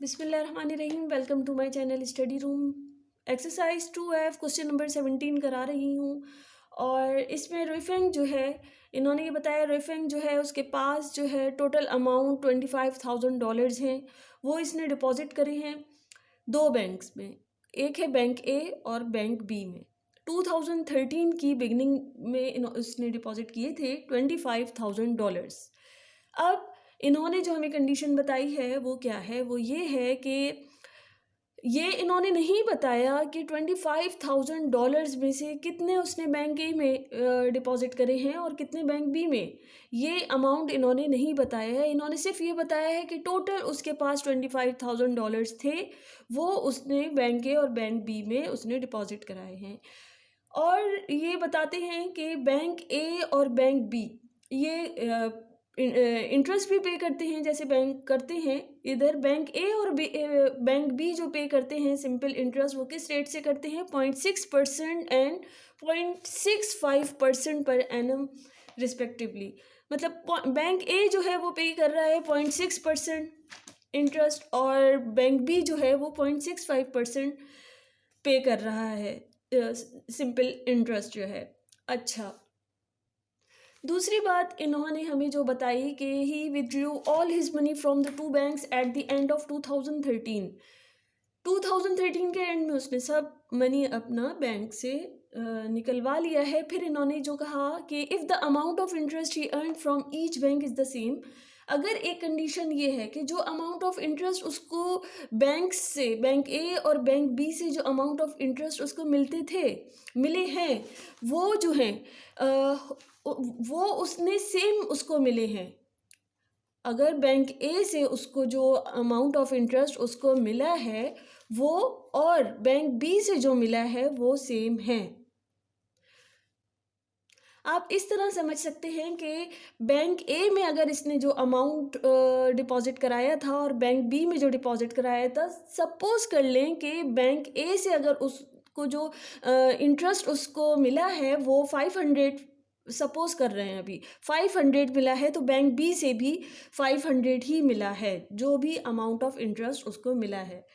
बिस्मिल्लाहिर्रहमानिर्रहीम। Welcome to my channel study room. Exercise 2F question number 17 करा रही हूँ। और इसमें रुइफेंग जो है, इन्होंने ये बताया रुइफेंग जो है उसके पास जो है टोटल अमाउंट $25,000 हैं। वो इसने डिपॉजिट करे हैं दो बैंक्स में, एक है बैंक ए और बैंक बी में। 2013 की बिगनिंग में उसने डिपॉजिट किए थे $25,000। अब इन्होंने जो हमें कंडीशन बताई है वो क्या है, वो ये है कि ये इन्होंने नहीं बताया कि $25,000 में से कितने उसने बैंक ए में डिपॉजिट करे हैं और कितने बैंक बी में। ये अमाउंट इन्होंने नहीं बताया है। इन्होंने सिर्फ ये बताया है कि टोटल उसके पास $25,000 थे, वो उसने बैंक ए और बैंक बी में उसने डिपॉजिट कराए हैं। और ये बताते हैं कि बैंक ए और बैंक बी ये इंटरेस्ट भी पे करते हैं जैसे बैंक करते हैं। इधर बैंक ए और बैंक बी जो पे करते हैं सिंपल इंटरेस्ट, वो किस रेट से करते हैं? 0.6% एंड 0.65% पर एनम रिस्पेक्टिवली। मतलब बैंक ए जो है वो पे कर रहा है 0.6% इंटरेस्ट और बैंक बी जो है वो 0.65% पे कर रहा है सिंपल इंटरेस्ट जो है। अच्छा, दूसरी बात इन्होंने हमें जो बताई कि he withdrew all his money from the two banks at the end of 2013। 2013 के एंड में उसने सब मनी अपना बैंक से निकलवा लिया है। फिर इन्होंने जो कहा कि if the amount of interest he earn from each bank is the same. अगर एक कंडीशन ये है कि जो अमाउंट ऑफ इंटरेस्ट उसको बैंक से, बैंक ए और बैंक बी से जो अमाउंट ऑफ इंटरेस्ट उसको मिले हैं, वो जो हैं वो उसने सेम उसको मिले हैं। अगर बैंक ए से उसको जो अमाउंट ऑफ इंटरेस्ट उसको मिला है वो और बैंक बी से जो मिला है वो सेम है। आप इस तरह समझ सकते हैं कि बैंक ए में अगर इसने जो अमाउंट डिपॉजिट कराया था और बैंक बी में जो डिपॉजिट कराया था, सपोज कर लें कि बैंक ए से अगर उसको जो इंटरेस्ट उसको मिला है वो 500, सपोज कर रहे हैं अभी 500 मिला है, तो बैंक बी से भी 500 ही मिला है जो भी अमाउंट ऑफ इंटरेस्ट उसको मिला है।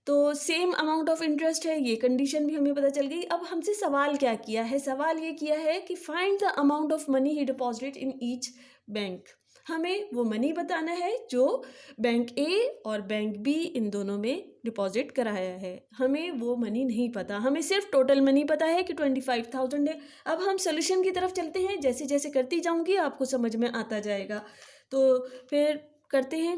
तो सेम अमाउंट ऑफ इंटरेस्ट है, ये कंडीशन भी हमें पता चल गई। अब हमसे सवाल क्या किया है? सवाल ये किया है कि find the amount of money he deposit in each bank. हमें वो मनी बताना है जो बैंक ए और बैंक बी इन दोनों में डिपॉजिट कराया है। हमें वो मनी नहीं पता, हमें सिर्फ टोटल मनी पता है कि 25,000 है। अब हम सोल्यूशन की तरफ चलते हैं। जैसे जैसे करती जाऊंगी आपको समझ में आता जाएगा, तो फिर करते हैं।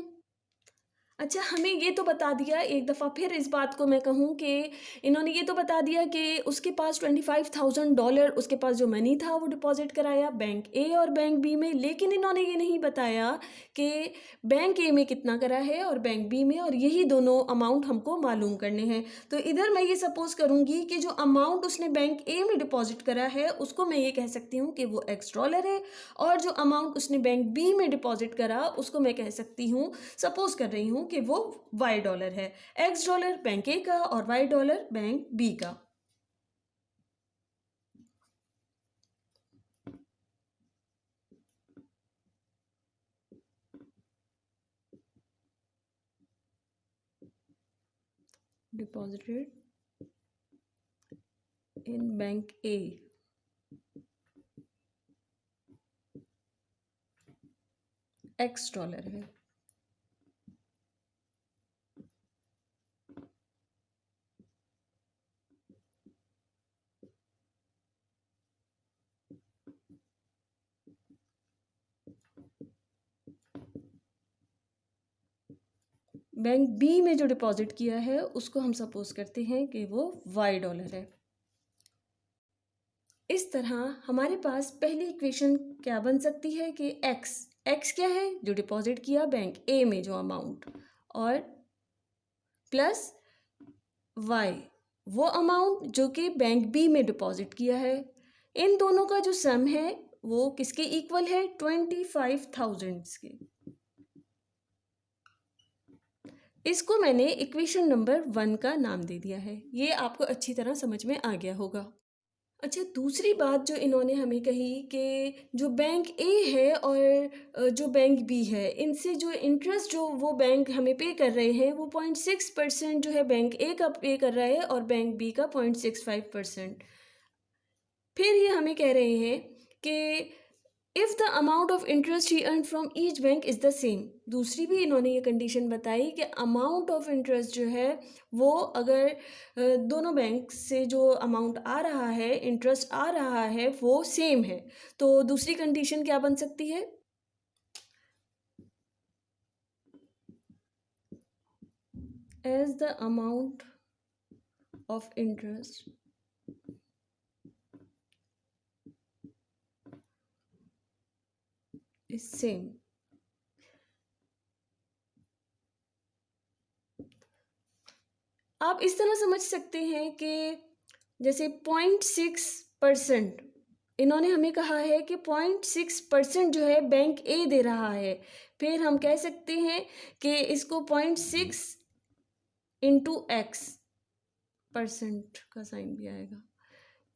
अच्छा, हमें ये तो बता दिया, एक दफ़ा फिर इस बात को मैं कहूँ कि इन्होंने ये तो बता दिया कि उसके पास $25,000 उसके पास जो मनी था वो डिपॉजिट कराया बैंक ए और बैंक बी में। लेकिन इन्होंने ये नहीं बताया कि बैंक ए में कितना करा है और बैंक बी में, और यही दोनों अमाउंट हमको मालूम करने हैं। तो इधर मैं ये सपोज करूँगी कि जो अमाउंट उसने बैंक ए में डिपॉजिट करा है उसको मैं ये कह सकती हूँ कि वो $X है, और जो अमाउंट उसने बैंक बी में डिपॉजिट करा उसको मैं कह सकती हूँ, सपोज कर रही हूँ कि वो $Y है। $X बैंक ए का और $Y बैंक बी का। Deposited in bank A $X है। बैंक बी में जो डिपॉजिट किया है उसको हम सपोज करते हैं कि वो $Y है। इस तरह हमारे पास पहली इक्वेशन क्या बन सकती है कि x क्या है? जो डिपॉजिट किया बैंक ए में जो अमाउंट, और प्लस y वो अमाउंट जो कि बैंक बी में डिपॉजिट किया है। इन दोनों का जो सम है वो किसके इक्वल है? 25,000 के। इसको मैंने इक्वेशन नंबर 1 का नाम दे दिया है। ये आपको अच्छी तरह समझ में आ गया होगा। अच्छा, दूसरी बात जो इन्होंने हमें कही कि जो बैंक ए है और जो बैंक बी है, इनसे जो इंटरेस्ट जो वो बैंक हमें पे कर रहे हैं, वो 0.6% जो है बैंक ए का पे कर रहा है और बैंक बी का 0.65%। फिर ये हमें कह रहे हैं कि if the amount of interest he earn from each bank is the same. दूसरी भी इन्होंने ये कंडीशन बताई कि अमाउंट ऑफ इंटरेस्ट जो है वो अगर दोनों बैंक से जो अमाउंट आ रहा है, इंटरेस्ट आ रहा है, वो सेम है। तो दूसरी कंडीशन क्या बन सकती है? As the amount of interest is same. आप इस तरह समझ सकते हैं कि जैसे 0.6% इन्होंने हमें कहा है कि 0.6% जो है बैंक ए दे रहा है। फिर हम कह सकते हैं कि इसको 0.6 इंटू एक्स, परसेंट का साइन भी आएगा,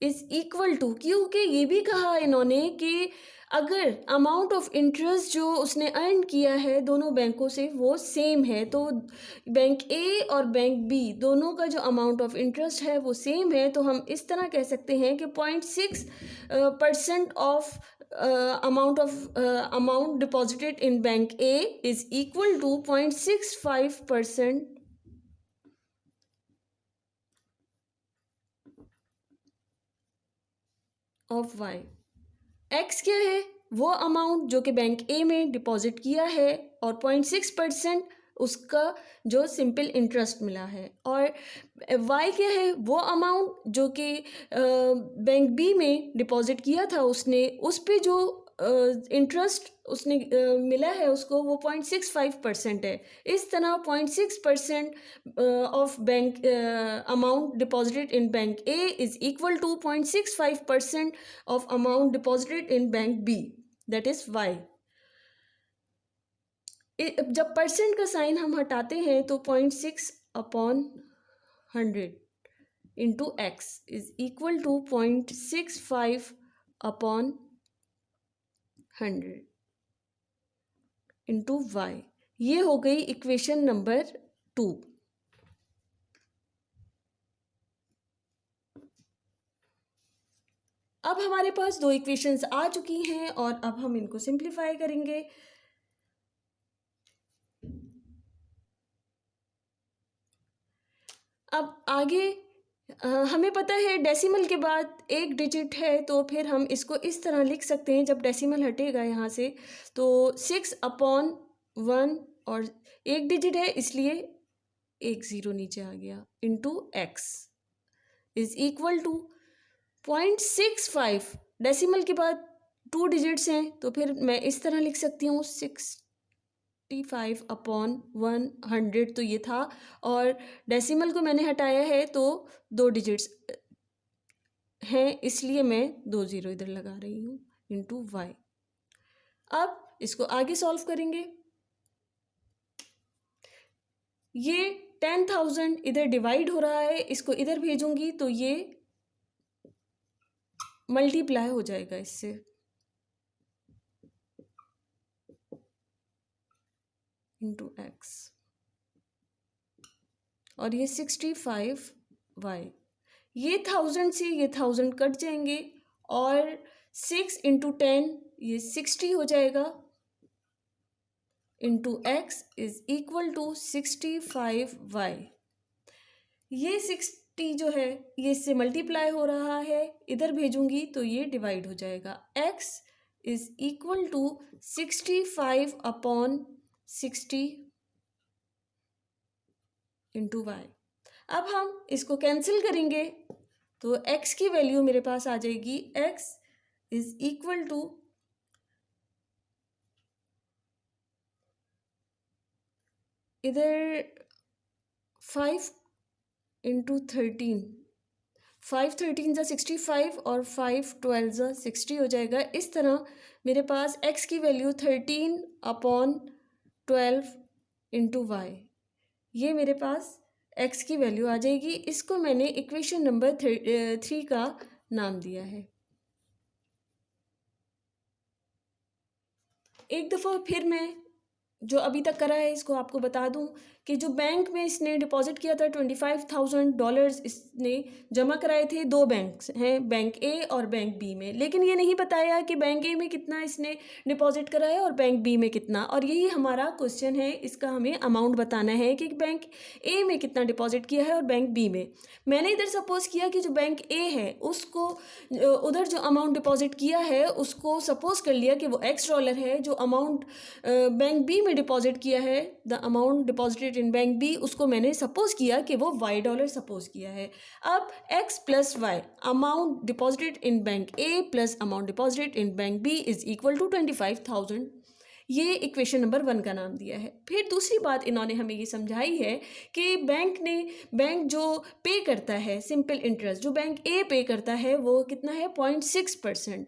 इज इक्वल टू, क्योंकि ये भी कहा इन्होंने कि अगर अमाउंट ऑफ इंटरेस्ट जो उसने अर्न किया है दोनों बैंकों से वो सेम है, तो बैंक ए और बैंक बी दोनों का जो अमाउंट ऑफ इंटरेस्ट है वो सेम है, तो हम इस तरह कह सकते हैं कि 0.6% of amount deposited in bank A is equal to 0.65% of Y. X क्या है? वो अमाउंट जो कि बैंक ए में डिपॉजिट किया है और 0.6% उसका जो सिंपल इंटरेस्ट मिला है। और वाई क्या है? वो अमाउंट जो कि बैंक बी में डिपॉजिट किया था उसने, उस पे जो इंटरेस्ट उसने मिला है उसको, वो 0.65% है। इस तरह 0.6% of bank amount deposited in bank A is equal to 0.65% of amount deposited in bank B, that is Y। जब परसेंट का साइन हम हटाते हैं तो 0.6/100 into X is equal to 0.65/100 into Y. ये हो गई इक्वेशन नंबर 2। अब हमारे पास दो इक्वेशंस आ चुकी हैं और अब हम इनको सिंप्लीफाई करेंगे। अब आगे हमें पता है डेसिमल के बाद एक डिजिट है, तो फिर हम इसको इस तरह लिख सकते हैं, जब डेसिमल हटेगा यहाँ से तो 6/1 और एक डिजिट है इसलिए एक ज़ीरो नीचे आ गया, into X is equal to 0.65। Decimal के बाद 2 डिजिट्स हैं तो फिर मैं इस तरह लिख सकती हूँ 65/100, तो ये था, और डेसिमल को मैंने हटाया है तो 2 डिजिट्स हैं इसलिए मैं 2 ज़ीरो इधर लगा रही हूँ, इंटू वाई। अब इसको आगे सॉल्व करेंगे। ये 10,000 इधर डिवाइड हो रहा है, इसको इधर भेजूंगी तो ये मल्टीप्लाई हो जाएगा इससे, इंटू एक्स, और ये 65y। ये 1000 से ये 1000 कट जाएंगे और 6 इंटू 10 ये 60 हो जाएगा, into X is equal to 65y। ये 60 जो है ये इससे मल्टीप्लाई हो रहा है, इधर भेजूंगी तो ये डिवाइड हो जाएगा। x is equal to 65/60 into Y. अब हम इसको कैंसिल करेंगे तो x की वैल्यू मेरे पास आ जाएगी, x इज इक्वल टू इधर 5 इंटू 13, 5 13 ज़ा 65 और 5 12 ज़ा 60 हो जाएगा। इस तरह मेरे पास x की वैल्यू 13/12 इंटू वाई, ये मेरे पास x की वैल्यू आ जाएगी। इसको मैंने इक्वेशन नंबर 3 का नाम दिया है। एक दफ़ा फिर मैं जो अभी तक करा है इसको आपको बता दूं कि जो बैंक में इसने डिपॉजिट किया था $25,000 इसने जमा कराए थे। दो बैंक्स हैं, बैंक ए और बैंक बी में, लेकिन ये नहीं बताया कि बैंक ए में कितना इसने डिपॉजिट करा है और बैंक बी में कितना। और यही हमारा क्वेश्चन है, इसका हमें अमाउंट बताना है कि बैंक ए में कितना डिपॉजिट किया है और बैंक बी में। मैंने इधर सपोज किया कि जो बैंक ए है उसको उधर जो अमाउंट डिपॉजिट किया है उसको सपोज कर लिया कि वो $X है। जो अमाउंट बैंक बी में डिपॉजिट किया है, the amount deposited in bank B, उसको मैंने सपोज किया कि वो $Y सपोज किया है। अब X plus Y, amount deposited in bank A plus amount deposited in bank B is equal to 25,000। ये इक्वेशन नंबर 1 का नाम दिया है। फिर दूसरी बात इन्होंने हमें ये समझाई है कि बैंक जो पे करता है सिंपल इंटरेस्ट, जो बैंक ए पे करता है वो कितना है 0.6%।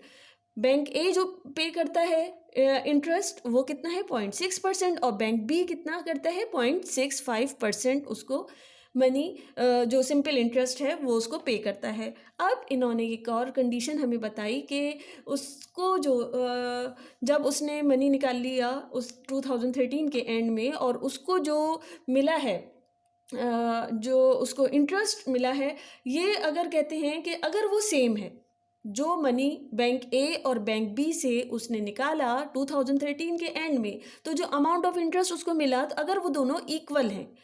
बैंक ए जो पे करता है इंटरेस्ट वो कितना है 0.6%, और बैंक बी कितना करता है 0.65% उसको मनी जो सिंपल इंटरेस्ट है वो उसको पे करता है। अब इन्होंने एक और कंडीशन हमें बताई कि उसको जो जब उसने मनी निकाल लिया उस 2013 के एंड में, और उसको जो मिला है जो उसको इंटरेस्ट मिला है, ये अगर कहते हैं कि अगर वो सेम है, जो मनी बैंक ए और बैंक बी से उसने निकाला 2013 के एंड में, तो जो अमाउंट ऑफ इंटरेस्ट उसको मिला, तो अगर वो दोनों इक्वल हैं,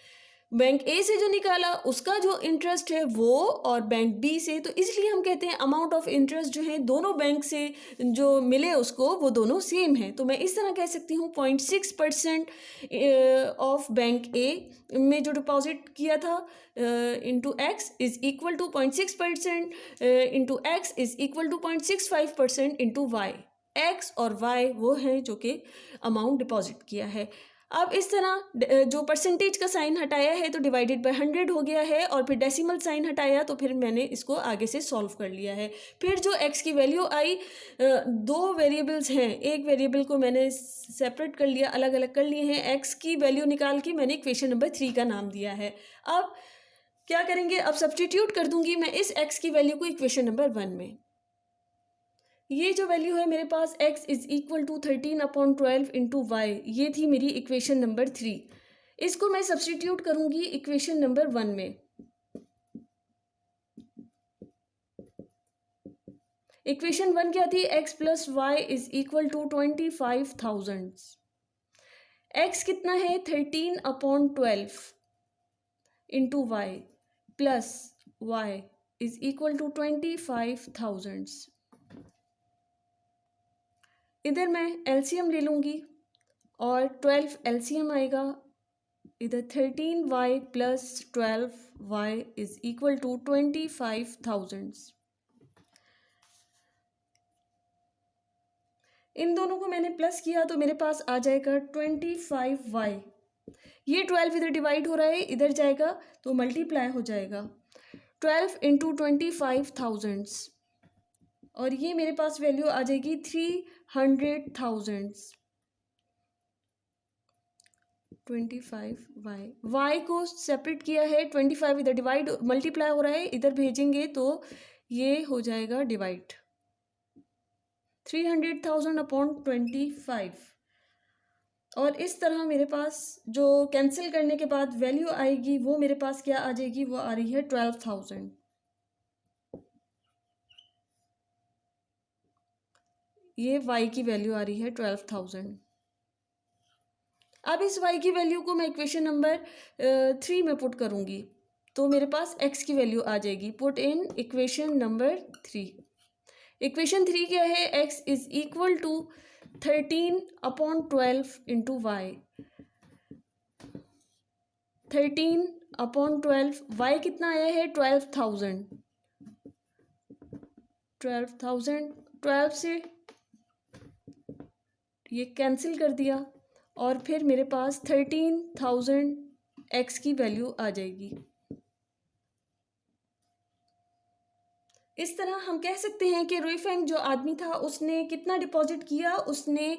बैंक ए से जो निकाला उसका जो इंटरेस्ट है वो, और बैंक बी से, तो इसलिए हम कहते हैं अमाउंट ऑफ इंटरेस्ट जो है दोनों बैंक से जो मिले उसको वो दोनों सेम है। तो मैं इस तरह कह सकती हूँ 0.6% ऑफ बैंक ए में जो डिपॉजिट किया था into X is equal to 0.6% into X is equal to 0.65% into Y. X और वाई वो हैं जो कि अमाउंट डिपॉजिट किया है। अब इस तरह जो परसेंटेज का साइन हटाया है तो डिवाइडेड बाय 100 हो गया है, और फिर डेसिमल साइन हटाया तो फिर मैंने इसको आगे से सॉल्व कर लिया है। फिर जो x की वैल्यू आई, दो वेरिएबल्स हैं, एक वेरिएबल को मैंने सेपरेट कर लिया, अलग अलग कर लिए हैं, x की वैल्यू निकाल के मैंने इक्वेशन नंबर 3 का नाम दिया है। अब क्या करेंगे, अब सब्सटीट्यूट कर दूंगी मैं इस x की वैल्यू को इक्वेशन नंबर 1 में। ये जो वैल्यू है मेरे पास x is equal to 13/12 into Y, ये थी मेरी इक्वेशन नंबर 3। इसको मैं सब्सटीट्यूट करूंगी इक्वेशन नंबर 1 में। इक्वेशन 1 क्या थी, x plus Y is equal to 25,000। x कितना है 13/12 into Y plus Y is equal to 25,000। इधर मैं एलसीएम ले लूँगी और 12 एलसीएम आएगा, इधर 13y plus 12y is equal to 25,000। इन दोनों को मैंने प्लस किया तो मेरे पास आ जाएगा 25y। ये 12 इधर डिवाइड हो रहा है, इधर जाएगा तो मल्टीप्लाई हो जाएगा 12 इंटू 25,000, और ये मेरे पास वैल्यू आ जाएगी 300,000। 25y, y को सेपरेट किया है, 25 इधर डिवाइड मल्टीप्लाई हो रहा है, इधर भेजेंगे तो ये हो जाएगा डिवाइड 300,000 अपॉन 25। और इस तरह मेरे पास जो कैंसिल करने के बाद वैल्यू आएगी वो मेरे पास क्या आ जाएगी, वो आ रही है 12,000। ये y की वैल्यू आ रही है 12,000। अब इस y की वैल्यू को मैं इक्वेशन नंबर 3 में पुट करूँगी तो मेरे पास x की वैल्यू आ जाएगी। Put in equation number 3। Equation 3 क्या है, x is equal to 13/12 into Y. 13/12 y कितना आया है 12,000। 12 से ये कैंसिल कर दिया, और फिर मेरे पास 13,000 x की वैल्यू आ जाएगी। इस तरह हम कह सकते हैं कि रुई फेंग जो आदमी था उसने कितना डिपॉजिट किया, उसने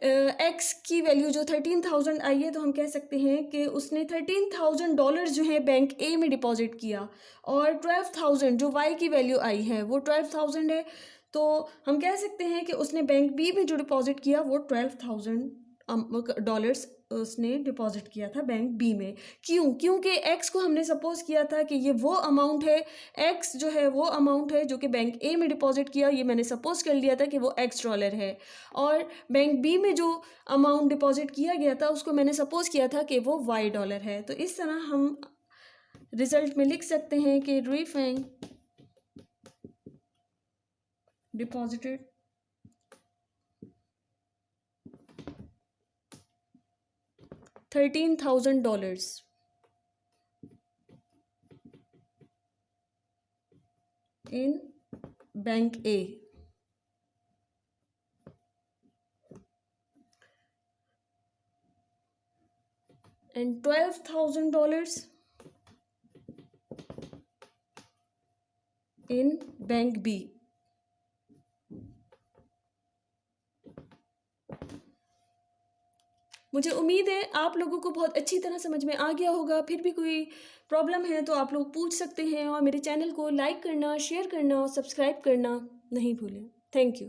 एक्स की वैल्यू जो 13,000 आई है, तो हम कह सकते हैं कि उसने $13,000 जो है बैंक ए में डिपॉजिट किया, और 12,000 जो वाई की वैल्यू आई है वो 12,000 है। तो हम कह सकते हैं कि उसने बैंक बी में जो डिपॉजिट किया वो $12,000 उसने डिपॉजिट किया था बैंक बी में। क्यों? क्योंकि एक्स को हमने सपोज किया था कि ये वो अमाउंट है, एक्स जो है वो अमाउंट है जो कि बैंक ए में डिपॉजिट किया, ये मैंने सपोज कर लिया था कि वो $X है, और बैंक बी में जो अमाउंट डिपॉजिट किया गया था उसको मैंने सपोज किया था कि वो $Y है। तो इस तरह हम रिजल्ट में लिख सकते हैं कि रुई Feng deposited $13,000 in bank A, and $12,000 in bank B. मुझे उम्मीद है आप लोगों को बहुत अच्छी तरह समझ में आ गया होगा। फिर भी कोई प्रॉब्लम है तो आप लोग पूछ सकते हैं, और मेरे चैनल को लाइक करना, शेयर करना और सब्सक्राइब करना नहीं भूलें। Thank you.